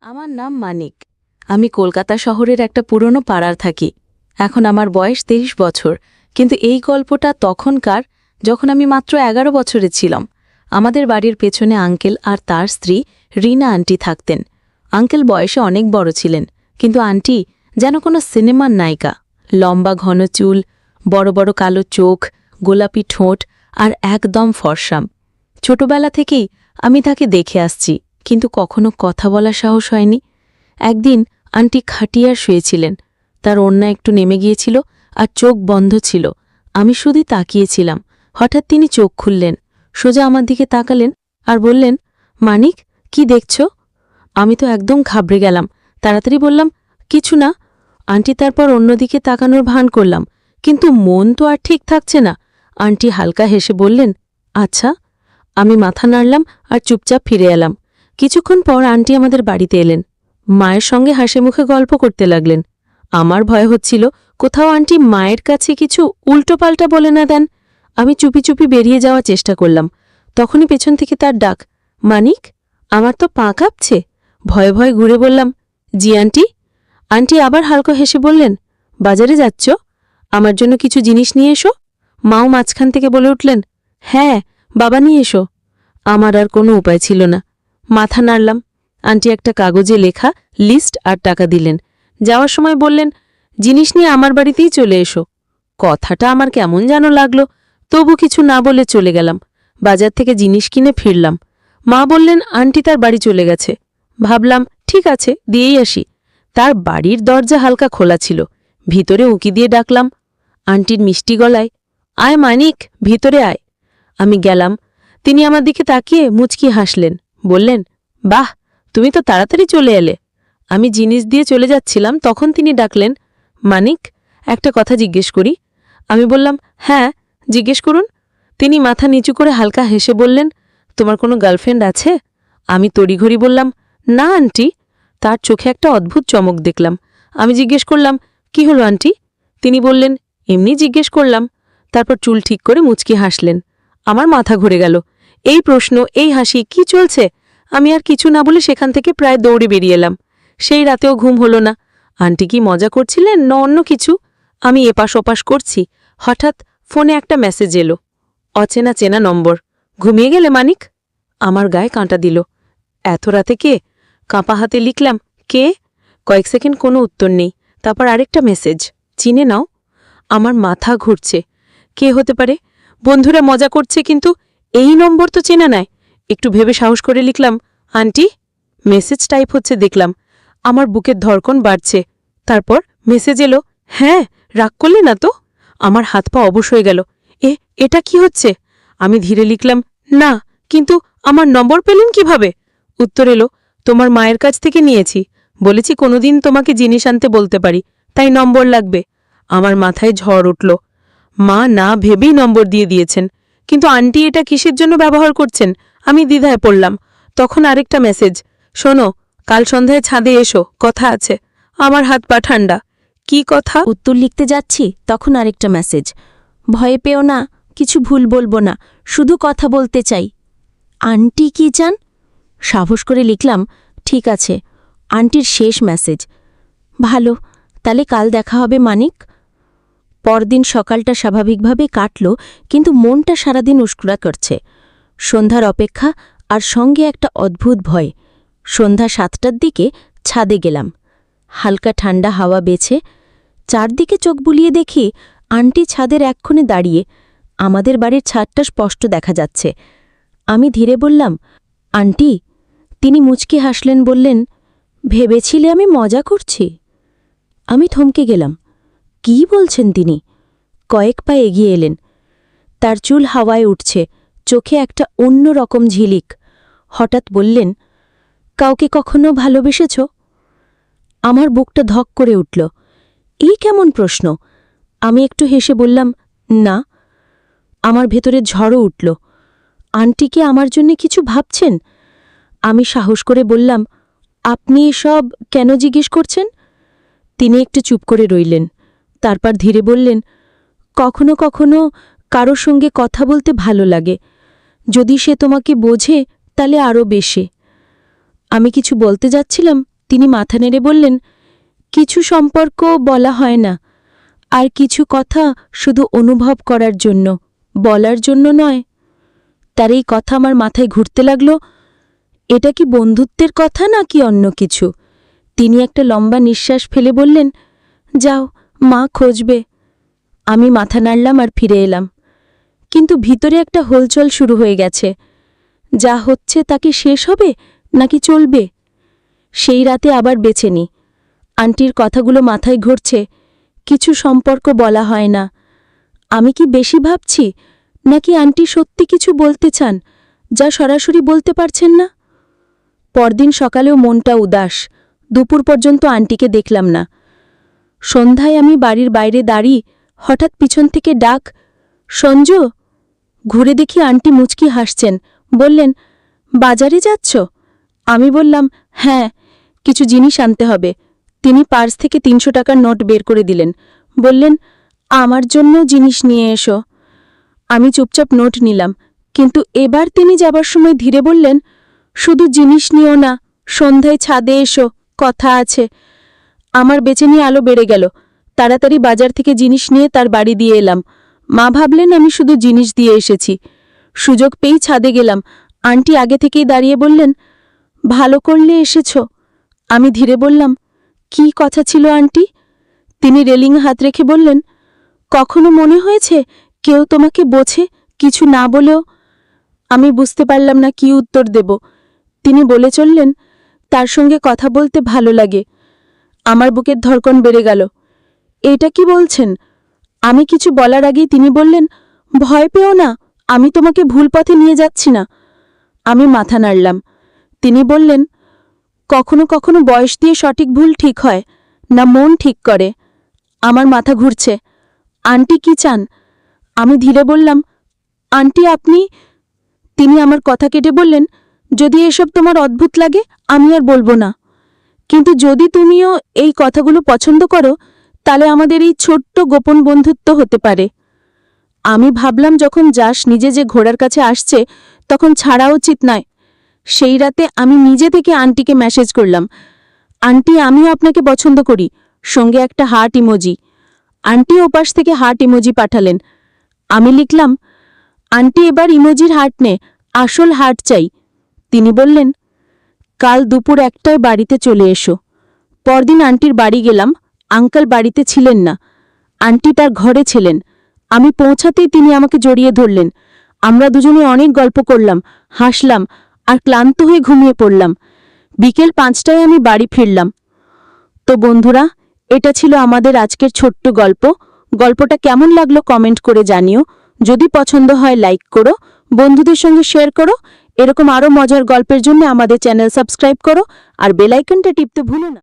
আমার নাম মানিক। আমি কলকাতা শহরের একটা পুরনো পাড়ার থাকি। এখন আমার বয়স 23 বছর, কিন্তু এই গল্পটা তখনকার যখন আমি মাত্র 11 বছরে ছিলাম। আমাদের বাড়ির পেছনে আঙ্কেল আর তার স্ত্রী রিনা আন্টি থাকতেন। আঙ্কেল বয়সে অনেক বড় ছিলেন, কিন্তু আন্টি যেন কোনো সিনেমার নায়িকা। লম্বা ঘন চুল, বড় বড় কালো চোখ, গোলাপি ঠোঁট আর একদম ফর্সাম। ছোটবেলা থেকেই আমি তাকে দেখে আসছি, কিন্তু কখনো কথা বলার সাহস হয়নি। একদিন আন্টি খাটিয়ার শুয়েছিলেন, তার ওড়না একটু নেমে গিয়েছিল আর চোখ বন্ধ ছিল। আমি শুধু তাকিয়েছিলাম। হঠাৎ তিনি চোখ খুললেন, সোজা আমার দিকে তাকালেন আর বললেন, মানিক, কি দেখছ? আমি তো একদম ঘাবড়ে গেলাম। তাড়াতাড়ি বললাম, কিছু না। আন্টি তারপর অন্যদিকে তাকানোর ভান করলাম, কিন্তু মন তো আর ঠিক থাকছে না। আন্টি হালকা হেসে বললেন, আচ্ছা। আমি মাথা নাড়লাম আর চুপচাপ ফিরে এলাম। কিছুক্ষণ পর আন্টি আমাদের বাড়িতে এলেন। মায়ের সঙ্গে হাসি মুখে গল্প করতে লাগলেন। আমার ভয় হচ্ছিল কোথাও আন্টি মায়ের কাছে কিছু উল্টোপাল্টা বলে না দেন। আমি চুপি চুপি বেরিয়ে যাওয়ার চেষ্টা করলাম। তখনই পেছন থেকে তার ডাক, মানিক। আমার তো পা কাঁপছে। ভয়ে ভয়ে ঘুরে বললাম, জি আন্টি। আন্টি আবার হালকা হেসে বললেন, বাজারে যাচ্ছ? আমার জন্য কিছু জিনিস নিয়ে এসো। মাও মাঝখান থেকে বলে উঠলেন, হ্যাঁ, বাবা নিয়ে এসো। আমার আর কোনো উপায় ছিল না। মাথা নাড়লাম। আন্টি একটা কাগজে লেখা লিস্ট আর টাকা দিলেন। যাওয়ার সময় বললেন, জিনিস নিয়ে আমার বাড়িতেই চলে এসো। কথাটা আমার কেমন যেন লাগলো, তবু কিছু না বলে চলে গেলাম। বাজার থেকে জিনিস কিনে ফিরলাম। মা বললেন আন্টি তার বাড়ি চলে গেছে। ভাবলাম ঠিক আছে, দিয়েই আসি। তার বাড়ির দরজা হালকা খোলা ছিল। ভিতরে উঁকি দিয়ে ডাকলাম, আন্টির মিষ্টি গলায়, আয় মানিক, ভিতরে আয়। আমি গেলাম। তিনি আমার দিকে তাকিয়ে মুচকি হাসলেন, বললেন, বাহ, তুমি তো তাড়াতাড়ি চলে এলে। আমি জিনিস দিয়ে চলে যাচ্ছিলাম, তখন তিনি ডাকলেন, মানিক, একটা কথা জিজ্ঞেস করি। আমি বললাম, হ্যাঁ, জিজ্ঞেস করুন। তিনি মাথা নিচু করে হালকা হেসে বললেন, তোমার কোনো গার্লফ্রেন্ড আছে? আমি তড়িঘড়ি বললাম, না আন্টি। তার চোখে একটা অদ্ভুত চমক দেখলাম। আমি জিজ্ঞেস করলাম, কি হলো আন্টি? তিনি বললেন, এমনি জিজ্ঞেস করলাম। তারপর চুল ঠিক করে মুচকি হাসলেন। আমার মাথা ঘুরে গেল। এই প্রশ্ন, এই হাসি, কি চলছে? আমি আর কিছু না বলে সেখান থেকে প্রায় দৌড়ে বেরিয়ে এলাম। সেই রাতেও ঘুম হলো না। আন্টি কি মজা করছিলেন না অন্য কিছু? আমি এপাশ ওপাশ করছি। হঠাৎ ফোনে একটা মেসেজ এলো, অচেনা চেনা নম্বর। ঘুমিয়ে গেলে মানিক? আমার গায়ে কাঁটা দিল। এত রাতে কে? কাঁপা হাতে লিখলাম, কে? কয়েক সেকেন্ড কোনো উত্তর নেই। তারপর আরেকটা মেসেজ, চিনে নাও। আমার মাথা ঘুরছে। কে হতে পারে? বন্ধুরা মজা করছে, কিন্তু এই নম্বর তো চেনা নাই। একটু ভেবে সাহস করে লিখলাম, আন্টি। মেসেজ টাইপ হচ্ছে দেখলাম। আমার বুকের ধড়কন বাড়ছে। তারপর মেসেজ এলো, হ্যাঁ, রাগ করলে না তো? আমার হাত পা অবশ হয়ে গেল। এটা কি হচ্ছে? আমি ধীরে লিখলাম, না, কিন্তু আমার নম্বর পেলেন কিভাবে? উত্তর এলো, তোমার মায়ের কাছ থেকে নিয়েছি। বলেছি কোনোদিন তোমাকে জিনিস আনতে বলতে পারি, তাই নম্বর লাগবে। আমার মাথায় ঝড় উঠল। মা না ভেবেই নম্বর দিয়ে দিয়েছেন, কিন্তু আন্টি এটা কিসের জন্য ব্যবহার করছেন? আমি দ্বিধায় পড়লাম। তখন আরেকটা মেসেজ, শোনো, কাল সন্ধ্যায় ছাদে এসো, কথা আছে। আমার হাত পা ঠান্ডা। কি কথা? উত্তর লিখতে যাচ্ছি, তখন আরেকটা মেসেজ, ভয়ে পেও না, কিছু ভুল বলবো না, শুধু কথা বলতে চাই। আন্টি কি চান? সাহস করে লিখলাম, ঠিক আছে। আন্টির শেষ মেসেজ, ভালো, তাহলে কাল দেখা হবে মানিক। পরদিন সকালটা স্বাভাবিকভাবে কাটল, কিন্তু মনটা সারাদিন উস্কুরা করছে। সন্ধ্যার অপেক্ষা আর সঙ্গে একটা অদ্ভুত ভয়। সন্ধ্যা 7টার দিকে ছাদে গেলাম। হালকা ঠান্ডা হাওয়া বেছে চারদিকে চোখ বুলিয়ে দেখি আন্টি ছাদের এক কোণে দাঁড়িয়ে। আমাদের বাড়ির ছাদটা স্পষ্ট দেখা যাচ্ছে। আমি ধীরে বললাম, আন্টি। তিনি মুচকি হাসলেন, বললেন, ভেবেছিলে আমি মজা করছি? আমি থমকে গেলাম। কি বলছেন তিনি? কয়েক পা এগিয়ে এলেন। তার চুল হাওয়ায় উঠছে, চোখে একটা অন্য রকম ঝিলিক। হঠাৎ বললেন, কাউকে কখনো ভালোবেসেছ? আমার বুকটা ধক করে উঠল। এই কেমন প্রশ্ন? আমি একটু হেসে বললাম, না। আমার ভেতরে ঝড়ও উঠল। আন্টি কি আমার জন্য কিছু ভাবছেন? আমি সাহস করে বললাম, আপনি এসব কেন জিজ্ঞেস করছেন? তিনি একটু চুপ করে রইলেন। তারপর ধীরে বললেন, কখনো কখনো কারো সঙ্গে কথা বলতে ভালো লাগে। যদি সে তোমাকে বোঝে, তাহলে আরও বেশি। আমি কিছু বলতে যাচ্ছিলাম, তিনি মাথা নেড়ে বললেন, কিছু সম্পর্ক বলা হয় না, আর কিছু কথা শুধু অনুভব করার জন্য, বলার জন্য নয়। তার এই কথা আমার মাথায় ঘুরতে লাগল। এটা কি বন্ধুত্বের কথা নাকি অন্য কিছু? তিনি একটা লম্বা নিঃশ্বাস ফেলে বললেন, যাও, মা খুঁজবে। আমি মাথা নাড়লাম আর ফিরে এলাম। কিন্তু ভিতরে একটা হলচল শুরু হয়ে গেছে। যা হচ্ছে তাকে শেষ হবে নাকি চলবে? সেই রাতে আবার বেছে নি। আন্টির কথাগুলো মাথায় ঘুরছে। কিছু সম্পর্ক বলা হয় না। আমি কি বেশি ভাবছি, নাকি আন্টি সত্যি কিছু বলতে চান যা সরাসরি বলতে পারছেন না? পরদিন সকালেও মনটা উদাস। দুপুর পর্যন্ত আন্টিকে দেখলাম না। সন্ধ্যায় আমি বাড়ির বাইরে দাঁড়িয়ে হঠাৎ পিছন থেকে ডাক, সঞ্জু। ঘুরে দেখি আন্টি মুচকি হাসছেন। বললেন, বাজারে যাচ্ছ? আমি বললাম, হ্যাঁ, কিছু জিনিস আনতে হবে। তিনি পার্স থেকে ৩০০ টাকার নোট বের করে দিলেন। বললেন, আমার জন্য জিনিস নিয়ে এসো। আমি চুপচাপ নোট নিলাম, কিন্তু এবার তিনি যাবার সময় ধীরে বললেন, শুধু জিনিস নিও না, সন্ধ্যায় ছাদে এসো, কথা আছে। আমার বেচেনি আলো বেড়ে গেল। তাড়াতাড়ি বাজার থেকে জিনিস নিয়ে তার বাড়ি দিয়ে এলাম। মা ভাবলেন আমি শুধু জিনিস দিয়ে এসেছি। সুযোগ পেয়েই ছাদে গেলাম। আন্টি আগে থেকেই দাঁড়িয়ে বললেন, ভালো করলে এসেছ। আমি ধীরে বললাম, কি কথা ছিল আন্টি? তিনি রেলিং হাত রেখে বললেন, কখনো মনে হয়েছে কেউ তোমাকে বোঝে কিছু না বলেও? আমি বুঝতে পারলাম না কি উত্তর দেব। তিনি বলে চললেন, তার সঙ্গে কথা বলতে ভালো লাগে। আমার বুকের ধড়কন বেড়ে গেল। এটা কি বলছেন? আমি কিছু বলার আগেই তিনি বললেন, ভয় পেও না, আমি তোমাকে ভুল পথে নিয়ে যাচ্ছি না। আমি মাথা নাড়লাম। তিনি বললেন, কখনো কখনো বয়স দিয়ে সঠিক ভুল ঠিক হয় না, মন ঠিক করে। আমার মাথা ঘুরছে। আন্টি কি চান? আমি ধীরে বললাম, আন্টি আপনি। তিনি আমার কথা কেটে বললেন, যদি এসব তোমার অদ্ভুত লাগে আমি আর বলবো না, কিন্তু যদি তুমিও এই কথাগুলো পছন্দ করো তাহলে আমাদের এই ছোট্ট গোপন বন্ধুত্ব হতে পারে। আমি ভাবলাম, যখন যাস নিজে যে ঘোড়ার কাছে আসছে তখন ছাড়া উচিত নয়। সেই রাতে আমি নিজে থেকে আন্টিকে মেসেজ করলাম, আন্টি আমিও আপনাকে পছন্দ করি, সঙ্গে একটা হার্ট ইমোজি। আন্টি ওপাশ থেকে হার্ট ইমোজি পাঠালেন। আমি লিখলাম, আন্টি এবার ইমোজির হার্ট নে, আসল হার্ট চাই। তিনি বললেন, কাল দুপুর ১টায় বাড়িতে চলে এসো। পরদিন আন্টির বাড়ি গেলাম। আঙ্কেল বাড়িতে ছিলেন না। আন্টি তার ঘরে ছিলেন। আমি পৌঁছাতেই তিনি আমাকে জড়িয়ে ধরলেন। আমরা দুজনে অনেক গল্প করলাম, হাসলাম আর ক্লান্ত হয়ে ঘুমিয়ে পড়লাম। বিকেল ৫টায় আমি বাড়ি ফিরলাম। তো বন্ধুরা, এটা ছিল আমাদের আজকের ছোট্ট গল্প। গল্পটা কেমন লাগলো কমেন্ট করে জানিও। যদি পছন্দ হয় লাইক করো, বন্ধুদের সঙ্গে শেয়ার করো। এরকম আরও মজার গল্পের জন্য আমাদের চ্যানেল সাবস্ক্রাইব করো আর বেল আইকনটা টিপতে ভুলো না।